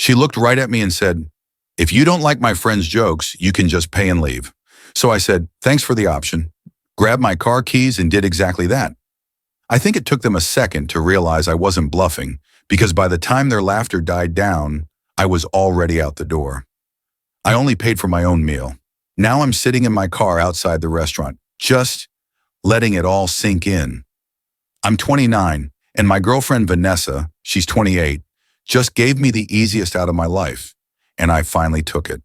She looked right at me and said, "If you don't like my friend's jokes, you can just pay and leave." So I said, "Thanks for the option," grabbed my car keys and did exactly that. I think it took them a second to realize I wasn't bluffing, because by the time their laughter died down, I was already out the door. I only paid for my own meal. Now I'm sitting in my car outside the restaurant, just letting it all sink in. I'm 29, and my girlfriend Vanessa, she's 28, just gave me the easiest out of my life, and I finally took it.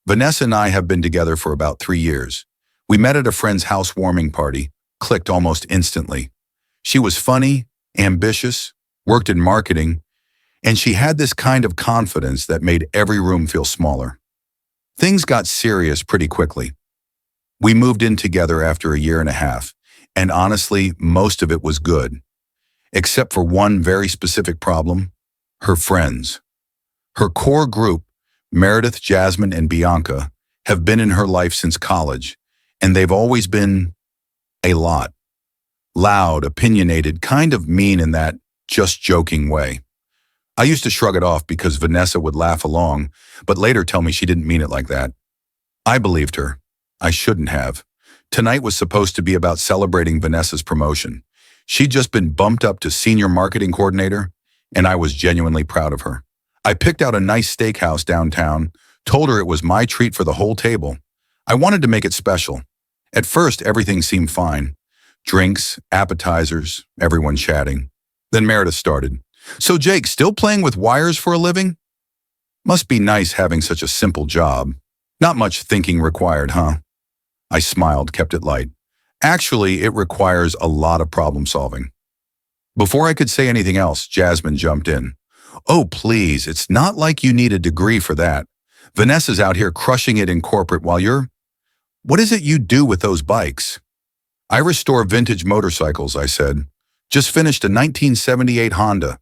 Vanessa and I have been together for about 3 years. We met at a friend's housewarming party, clicked almost instantly. She was funny, ambitious, worked in marketing, and she had this kind of confidence that made every room feel smaller. Things got serious pretty quickly. We moved in together after a year and a half, and honestly, most of it was good. Except for one very specific problem: her friends. Her core group, Meredith, Jasmine, and Bianca, have been in her life since college, and they've always been a lot. Loud, opinionated, kind of mean in that just joking way. I used to shrug it off because Vanessa would laugh along, but later tell me she didn't mean it like that. I believed her. I shouldn't have. Tonight was supposed to be about celebrating Vanessa's promotion. She'd just been bumped up to senior marketing coordinator, and I was genuinely proud of her. I picked out a nice steakhouse downtown, told her it was my treat for the whole table. I wanted to make it special. At first, everything seemed fine. Drinks, appetizers, everyone chatting. Then Meredith started. "So Jake, still playing with wires for a living? Must be nice having such a simple job. Not much thinking required, huh?" I smiled, kept it light. "Actually, it requires a lot of problem solving." Before I could say anything else, Jasmine jumped in. "Oh, please, it's not like you need a degree for that. Vanessa's out here crushing it in corporate while you're... What is it you do with those bikes?" "I restore vintage motorcycles," I said. "Just finished a 1978 Honda."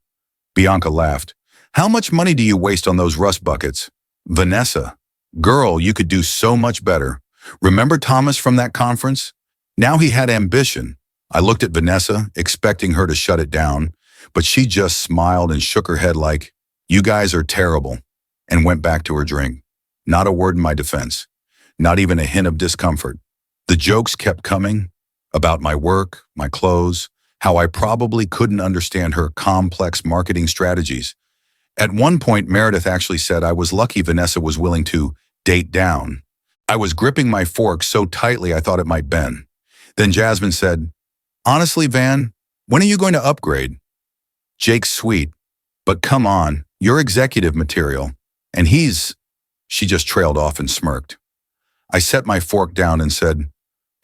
Bianca laughed. "How much money do you waste on those rust buckets?" "Vanessa, girl, you could do so much better. Remember Thomas from that conference? Now he had ambition." I looked at Vanessa, expecting her to shut it down, but she just smiled and shook her head like, "You guys are terrible," and went back to her drink. Not a word in my defense. Not even a hint of discomfort. The jokes kept coming about my work, my clothes, how I probably couldn't understand her complex marketing strategies. At one point, Meredith actually said I was lucky Vanessa was willing to date down. I was gripping my fork so tightly I thought it might bend. Then Jasmine said, "Honestly, Van, when are you going to upgrade?" "Jake's sweet, but come on, you're executive material. And he's..." She just trailed off and smirked. I set my fork down and said,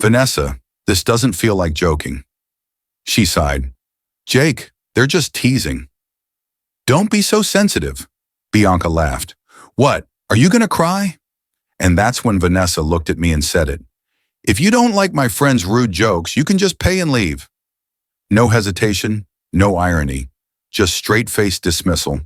"Vanessa, this doesn't feel like joking." She sighed. "Jake, they're just teasing." "Don't be so sensitive." Bianca laughed. "What, are you gonna cry?" And that's when Vanessa looked at me and said it. "If you don't like my friend's rude jokes, you can just pay and leave." No hesitation, no irony, just straight-faced dismissal.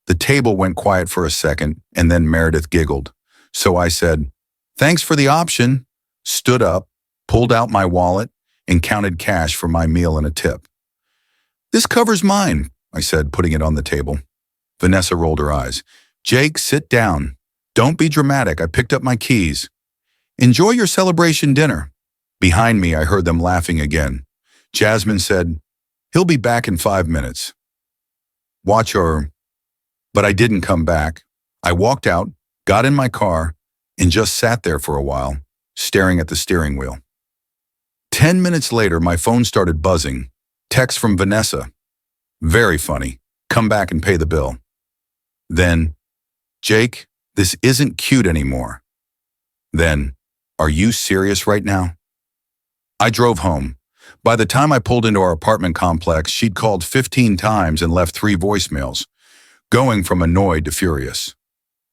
The table went quiet for a second, and then Meredith giggled. So I said, "Thanks for the option," stood up, pulled out my wallet, and counted cash for my meal and a tip. "This covers mine," I said, putting it on the table. Vanessa rolled her eyes. "Jake, sit down. Don't be dramatic. I picked up my keys. Enjoy your celebration dinner." Behind me, I heard them laughing again. Jasmine said, "He'll be back in 5 minutes. Watch your..." But I didn't come back. I walked out, got in my car, and just sat there for a while, staring at the steering wheel. 10 minutes later, my phone started buzzing. Text from Vanessa. "Very funny. Come back and pay the bill." Then, "Jake, this isn't cute anymore." Then, "Are you serious right now?" I drove home. By the time I pulled into our apartment complex, she'd called 15 times and left 3 voicemails, going from annoyed to furious.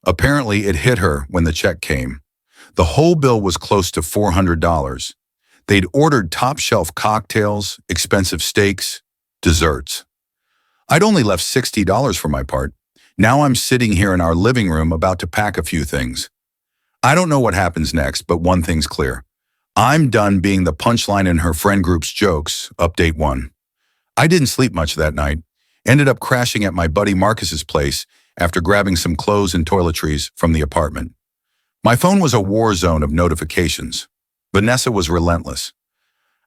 Apparently, it hit her when the check came. The whole bill was close to $400. They'd ordered top-shelf cocktails, expensive steaks, desserts. I'd only left $60 for my part. Now I'm sitting here in our living room about to pack a few things. I don't know what happens next, but one thing's clear. I'm done being the punchline in her friend group's jokes. Update 1. I didn't sleep much that night. Ended up crashing at my buddy Marcus's place, after grabbing some clothes and toiletries from the apartment. My phone was a war zone of notifications. Vanessa was relentless.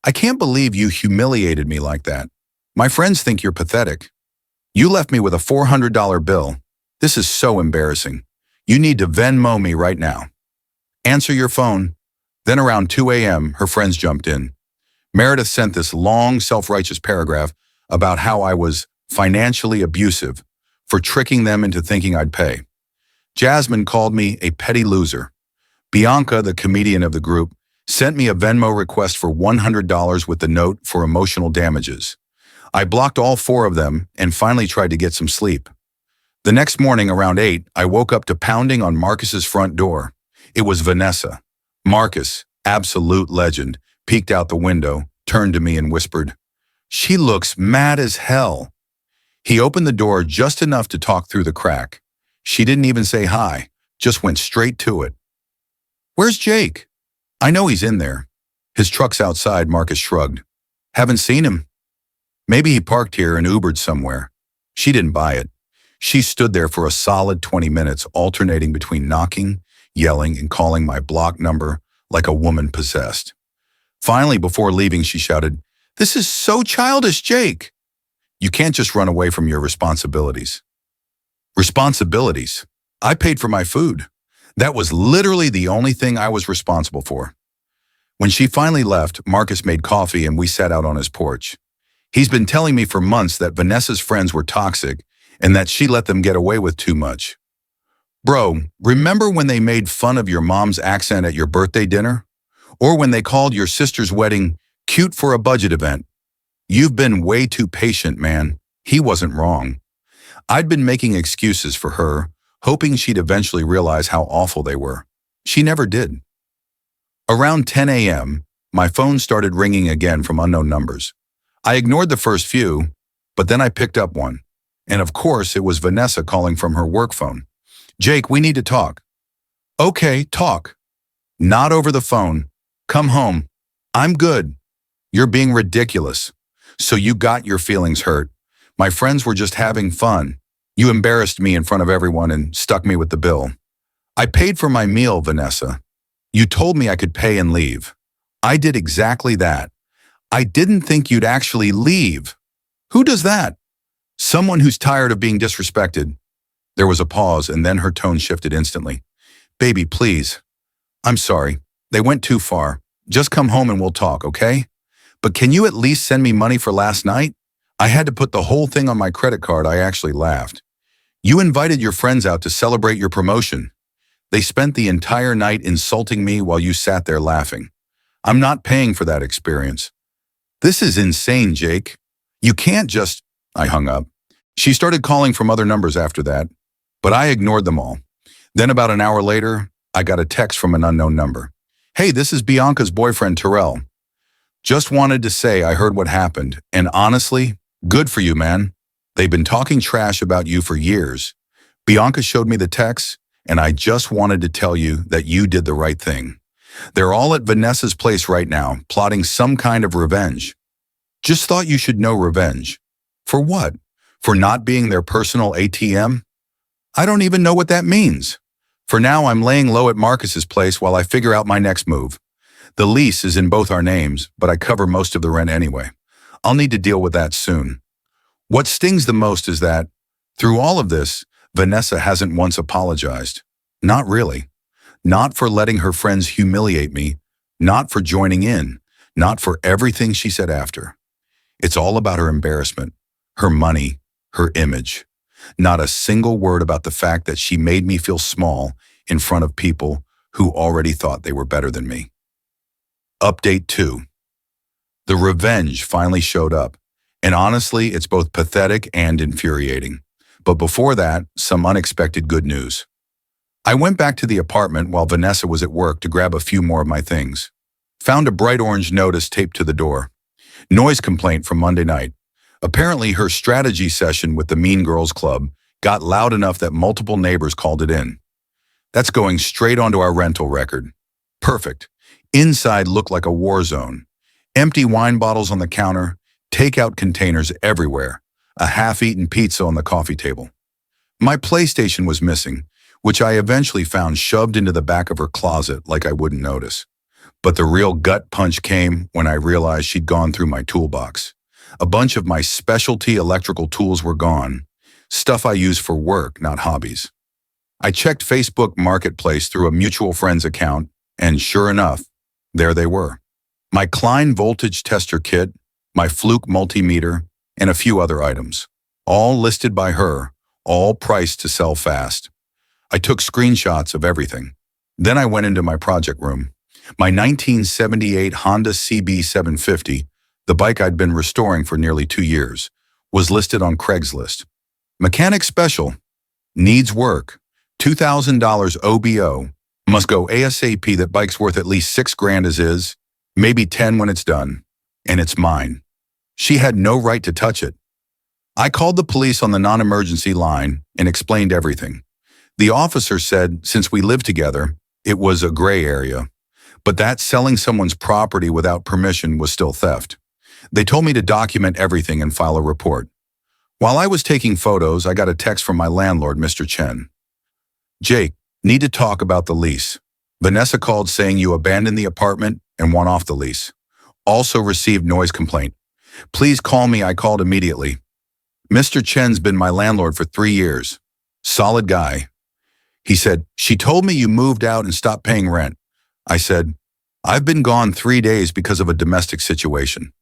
"I can't believe you humiliated me like that. My friends think you're pathetic. You left me with a $400 bill. This is so embarrassing. You need to Venmo me right now. Answer your phone." Then around 2 a.m., her friends jumped in. Meredith sent this long, self-righteous paragraph about how I was financially abusive for tricking them into thinking I'd pay. Jasmine called me a petty loser. Bianca, the comedian of the group, sent me a Venmo request for $100 with the note for emotional damages. I blocked all 4 of them and finally tried to get some sleep. The next morning around 8, I woke up to pounding on Marcus's front door. It was Vanessa. Marcus, absolute legend, peeked out the window, turned to me and whispered, "She looks mad as hell." He opened the door just enough to talk through the crack. She didn't even say hi, just went straight to it. "Where's Jake?" "I know he's in there. His truck's outside," Marcus shrugged. "Haven't seen him. Maybe he parked here and Ubered somewhere." She didn't buy it. She stood there for a solid 20 minutes, alternating between knocking, yelling, and calling my block number like a woman possessed. Finally, before leaving, she shouted, "This is so childish, Jake." You can't just run away from your responsibilities. Responsibilities? I paid for my food. That was literally the only thing I was responsible for. When she finally left, Marcus made coffee and we sat out on his porch. He's been telling me for months that Vanessa's friends were toxic and that she let them get away with too much. "Bro, remember when they made fun of your mom's accent at your birthday dinner? Or when they called your sister's wedding cute for a budget event? You've been way too patient, man." He wasn't wrong. I'd been making excuses for her, hoping she'd eventually realize how awful they were. She never did. Around 10 a.m., my phone started ringing again from unknown numbers. I ignored the first few, but then I picked up one. And of course, it was Vanessa calling from her work phone. "Jake, we need to talk." "Okay, talk." "Not over the phone. Come home." "I'm good." "You're being ridiculous." "So you got your feelings hurt. My friends were just having fun. You embarrassed me in front of everyone and stuck me with the bill." "I paid for my meal, Vanessa. You told me I could pay and leave. I did exactly that. I didn't think you'd actually leave." "Who does that?" "Someone who's tired of being disrespected." There was a pause and then her tone shifted instantly. "Baby, please. I'm sorry. They went too far. Just come home and we'll talk, okay? But can you at least send me money for last night? I had to put the whole thing on my credit card." I actually laughed. "You invited your friends out to celebrate your promotion. They spent the entire night insulting me while you sat there laughing. I'm not paying for that experience." "This is insane, Jake. You can't just..." I hung up. She started calling from other numbers after that, but I ignored them all. Then about an hour later, I got a text from an unknown number. "Hey, this is Bianca's boyfriend, Terrell. Just wanted to say I heard what happened, and honestly, good for you, man. They've been talking trash about you for years. Bianca showed me the text, and I just wanted to tell you that you did the right thing. They're all at Vanessa's place right now, plotting some kind of revenge. Just thought you should know revenge. For what? For not being their personal ATM? I don't even know what that means. For now, I'm laying low at Marcus's place while I figure out my next move. The lease is in both our names, but I cover most of the rent anyway. I'll need to deal with that soon." What stings the most is that, through all of this, Vanessa hasn't once apologized. Not really. Not for letting her friends humiliate me, not for joining in, not for everything she said after. It's all about her embarrassment, her money, her image. Not a single word about the fact that she made me feel small in front of people who already thought they were better than me. Update 2. The revenge finally showed up, and honestly, it's both pathetic and infuriating. But before that, some unexpected good news. I went back to the apartment while Vanessa was at work to grab a few more of my things. Found a bright orange notice taped to the door. Noise complaint from Monday night. Apparently, her strategy session with the Mean Girls Club got loud enough that multiple neighbors called it in. That's going straight onto our rental record. Perfect. Inside looked like a war zone. Empty wine bottles on the counter, takeout containers everywhere, a half-eaten pizza on the coffee table. My PlayStation was missing, which I eventually found shoved into the back of her closet like I wouldn't notice. But the real gut punch came when I realized she'd gone through my toolbox. A bunch of my specialty electrical tools were gone, stuff I use for work, not hobbies. I checked Facebook Marketplace through a mutual friend's account, and sure enough, there they were. My Qley voltage tester kit, my Fluke multimeter, and a few other items, all listed by her, all priced to sell fast. I took screenshots of everything. Then I went into my project room. My 1978 Honda CB750, the bike I'd been restoring for nearly 2 years, was listed on Craigslist. Mechanic special, needs work, $2,000 OBO, must go ASAP. That bike's worth at least $6,000 as is, maybe 10 when it's done, and it's mine. She had no right to touch it. I called the police on the non-emergency line and explained everything. The officer said since we lived together, it was a gray area, but that selling someone's property without permission was still theft. They told me to document everything and file a report. While I was taking photos, I got a text from my landlord, Mr. Chen. Jake, need to talk about the lease. Vanessa called saying you abandoned the apartment and want off the lease. Also received noise complaint. Please call me. I called immediately. Mr. Chen's been my landlord for 3 years. Solid guy. He said, she told me you moved out and stopped paying rent. I said, I've been gone 3 days because of a domestic situation.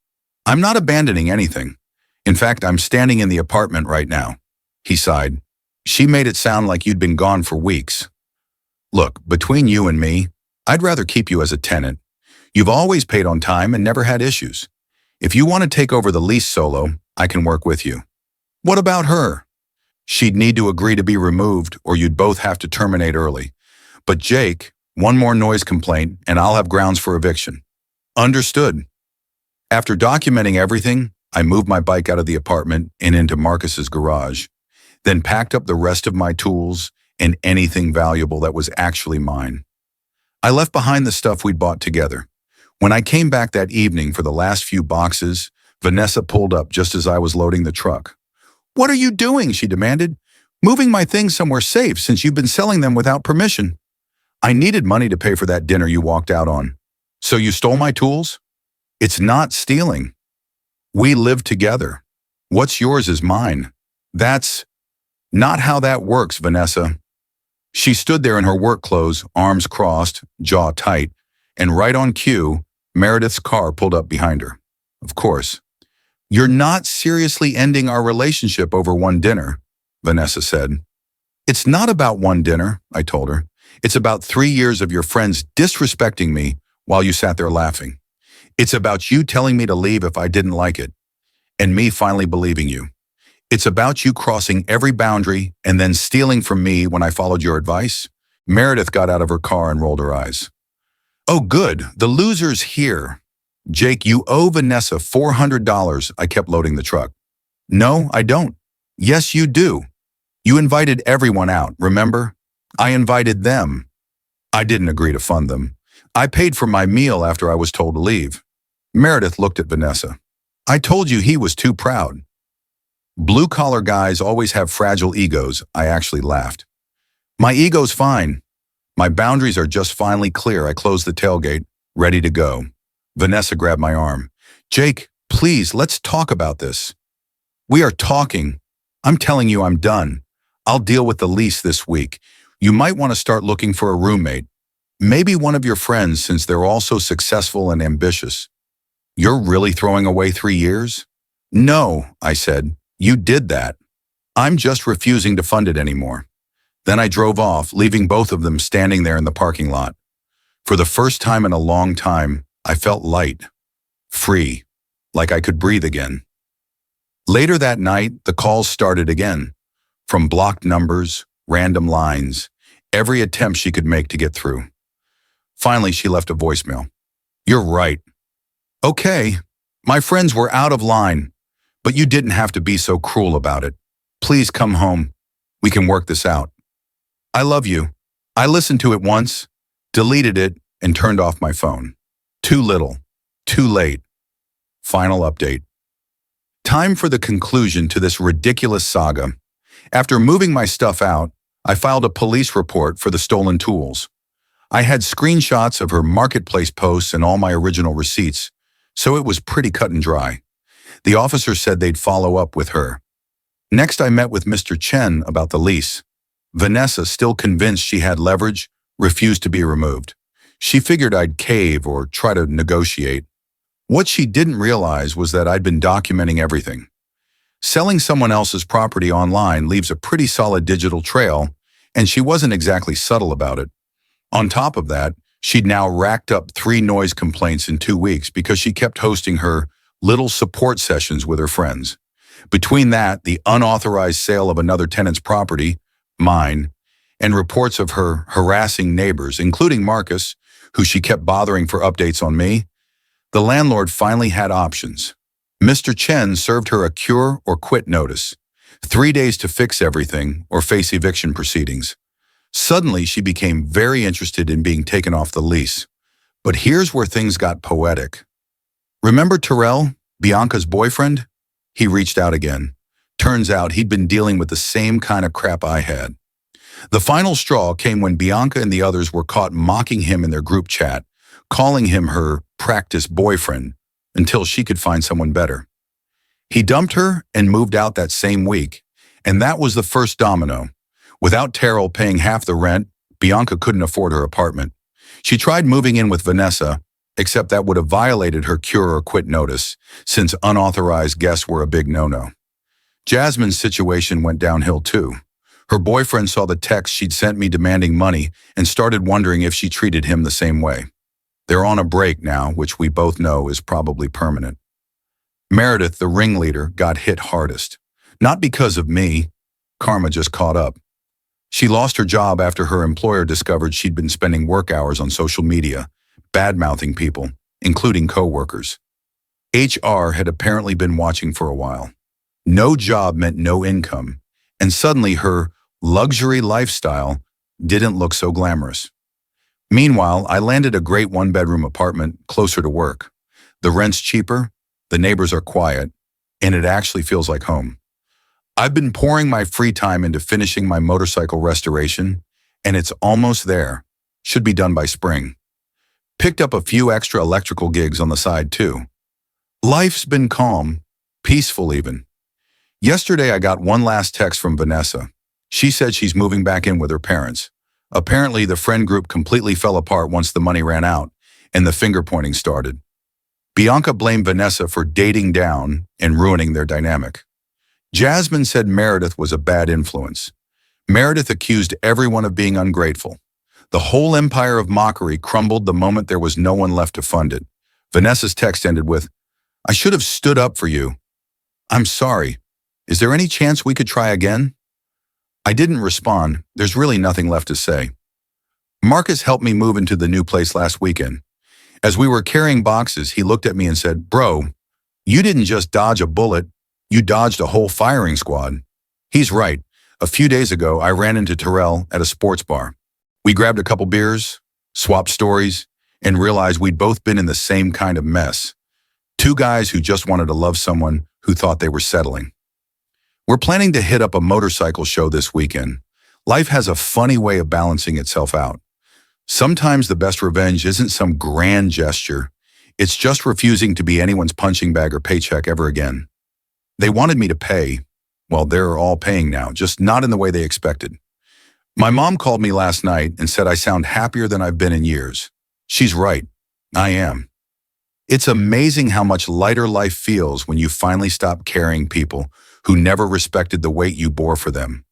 I'm not abandoning anything. In fact, I'm standing in the apartment right now. He sighed. She made it sound like you'd been gone for weeks. Look, between you and me, I'd rather keep you as a tenant. You've always paid on time and never had issues. If you want to take over the lease solo, I can work with you. What about her? She'd need to agree to be removed or you'd both have to terminate early. But Jake, one more noise complaint and I'll have grounds for eviction. Understood. After documenting everything, I moved my bike out of the apartment and into Marcus's garage, then packed up the rest of my tools and anything valuable that was actually mine. I left behind the stuff we'd bought together. When I came back that evening for the last few boxes, Vanessa pulled up just as I was loading the truck. What are you doing? She demanded. Moving my things somewhere safe since you've been selling them without permission. I needed money to pay for that dinner you walked out on. So you stole my tools? It's not stealing. We live together. What's yours is mine. That's not how that works, Vanessa. She stood there in her work clothes, arms crossed, jaw tight, and right on cue, Meredith's car pulled up behind her. Of course. You're not seriously ending our relationship over one dinner, Vanessa said. It's not about one dinner, I told her. It's about 3 years of your friends disrespecting me while you sat there laughing. It's about you telling me to leave if I didn't like it, and me finally believing you. It's about you crossing every boundary and then stealing from me when I followed your advice. Meredith got out of her car and rolled her eyes. Oh, good. The loser's here. Jake, you owe Vanessa $400. I kept loading the truck. No, I don't. Yes, you do. You invited everyone out, remember? I invited them. I didn't agree to fund them. I paid for my meal after I was told to leave. Meredith looked at Vanessa. I told you he was too proud. Blue-collar guys always have fragile egos, I actually laughed. My ego's fine. My boundaries are just finally clear. I closed the tailgate, ready to go. Vanessa grabbed my arm. Jake, please, let's talk about this. We are talking. I'm telling you I'm done. I'll deal with the lease this week. You might want to start looking for a roommate. Maybe one of your friends since they're all so successful and ambitious. You're really throwing away 3 years? No, I said. You did that. I'm just refusing to fund it anymore. Then I drove off, leaving both of them standing there in the parking lot. For the first time in a long time, I felt light, free, like I could breathe again. Later that night, the calls started again. From blocked numbers, random lines, every attempt she could make to get through. Finally, she left a voicemail. You're right. Okay, my friends were out of line, but you didn't have to be so cruel about it. Please come home. We can work this out. I love you. I listened to it once, deleted it, and turned off my phone. Too little. Too late. Final update. Time for the conclusion to this ridiculous saga. After moving my stuff out, I filed a police report for the stolen tools. I had screenshots of her marketplace posts and all my original receipts, so it was pretty cut and dry. The officer said they'd follow up with her. Next, I met with Mr. Chen about the lease. Vanessa, still convinced she had leverage, refused to be removed. She figured I'd cave or try to negotiate. What she didn't realize was that I'd been documenting everything. Selling someone else's property online leaves a pretty solid digital trail, and she wasn't exactly subtle about it. On top of that, she'd now racked up 3 noise complaints in 2 weeks because she kept hosting her little support sessions with her friends. Between that, the unauthorized sale of another tenant's property, mine, and reports of her harassing neighbors, including Marcus, who she kept bothering for updates on me, the landlord finally had options. Mr. Chen served her a cure or quit notice, 3 days to fix everything or face eviction proceedings. Suddenly, she became very interested in being taken off the lease. But here's where things got poetic. Remember Terrell, Bianca's boyfriend? He reached out again. Turns out he'd been dealing with the same kind of crap I had. The final straw came when Bianca and the others were caught mocking him in their group chat, calling him her practice boyfriend until she could find someone better. He dumped her and moved out that same week, and that was the first domino. Without Terrell paying half the rent, Bianca couldn't afford her apartment. She tried moving in with Vanessa, except that would have violated her cure or quit notice, since unauthorized guests were a big no-no. Jasmine's situation went downhill too. Her boyfriend saw the text she'd sent me demanding money and started wondering if she treated him the same way. They're on a break now, which we both know is probably permanent. Meredith, the ringleader, got hit hardest. Not because of me. Karma just caught up. She lost her job after her employer discovered she'd been spending work hours on social media, bad-mouthing people, including co-workers. HR had apparently been watching for a while. No job meant no income, and suddenly her luxury lifestyle didn't look so glamorous. Meanwhile, I landed a great 1-bedroom apartment closer to work. The rent's cheaper, the neighbors are quiet, and it actually feels like home. I've been pouring my free time into finishing my motorcycle restoration, and it's almost there. Should be done by spring. Picked up a few extra electrical gigs on the side too. Life's been calm, peaceful even. Yesterday I got one last text from Vanessa. She said she's moving back in with her parents. Apparently the friend group completely fell apart once the money ran out and the finger-pointing started. Bianca blamed Vanessa for dating down and ruining their dynamic. Jasmine said Meredith was a bad influence. Meredith accused everyone of being ungrateful. The whole empire of mockery crumbled the moment there was no one left to fund it. Vanessa's text ended with, "I should have stood up for you. I'm sorry. Is there any chance we could try again?" I didn't respond. There's really nothing left to say. Marcus helped me move into the new place last weekend. As we were carrying boxes, he looked at me and said, "Bro, you didn't just dodge a bullet. You dodged a whole firing squad." He's right. A few days ago, I ran into Terrell at a sports bar. We grabbed a couple beers, swapped stories, and realized we'd both been in the same kind of mess. 2 guys who just wanted to love someone who thought they were settling. We're planning to hit up a motorcycle show this weekend. Life has a funny way of balancing itself out. Sometimes the best revenge isn't some grand gesture. It's just refusing to be anyone's punching bag or paycheck ever again. They wanted me to pay. Well, they're all paying now, just not in the way they expected. My mom called me last night and said I sound happier than I've been in years. She's right. I am. It's amazing how much lighter life feels when you finally stop carrying people who never respected the weight you bore for them.